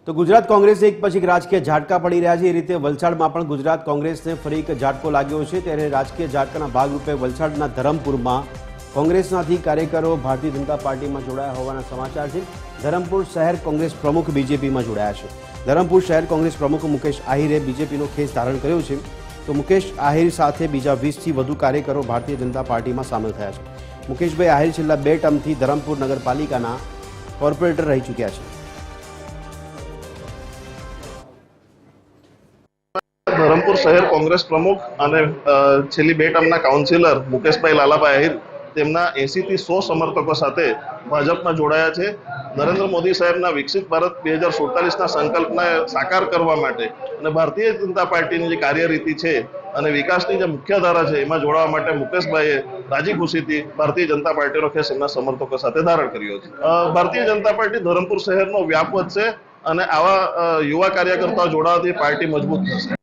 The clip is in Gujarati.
તો ગુજરાત કોંગ્રેસને એક પછી એક રાજકીય ઝાટકા પડી રહ્યા છે। એ રીતે વલસાડમાં પણ ગુજરાત કોંગ્રેસને ફરી એક ઝાટકો લાગ્યો છે। ત્યારે રાજકીય ઝાટકાના ભાગરૂપે વલસાડના ધરમપુરમાં કોંગ્રેસનાથી કાર્યકરો ભારતીય જનતા પાર્ટીમાં જોડાયા હોવાના સમાચાર છે। ધરમપુર શહેર કોંગ્રેસ પ્રમુખ બીજેપીમાં જોડાયા છે। ધરમપુર શહેર કોંગ્રેસ પ્રમુખ મુકેશ આહિરે બીજેપીનો ખેસ ધારણ કર્યો છે। તો મુકેશ આહિર સાથે બીજા 20થી વધુ કાર્યકરો ભારતીય જનતા પાર્ટીમાં સામેલ થયા છે। મુકેશભાઈ આહિર છેલ્લા 2 ટર્મથી ધરમપુર નગરપાલિકાના કોર્પોરેટર રહી ચૂક્યા છે। ધરમપુર શહેર કોંગ્રેસ પ્રમુખ અને છેલ્લી 2 ટર્મના કાઉન્સિલર મુકેશભાઈ લાલાભાઈ આહિર તેમના 80 થી 100 સમર્થકો સાથે ભાજપમાં જોડાયા છે। નરેન્દ્ર મોદી સાહેબના વિકસિત ભારત 2047ના સંકલ્પને સાકાર કરવા માટે અને ભારતીય જનતા પાર્ટીની જે કાર્યરીતિ છે અને વિકાસની જે મુખ્ય ધારા છે એમાં જોડાવા માટે મુકેશભાઈએ રાજી ખુશીથી ભારતીય જનતા પાર્ટીનો ખેસ એમના સમર્થકો સાથે ધારણ કર્યો છે। ભારતીય જનતા પાર્ટી ધરમપુર શહેરનો વ્યાપ વધશે અને આવા યુવા કાર્યકર્તાઓ જોડાવાથી પાર્ટી મજબૂત થશે।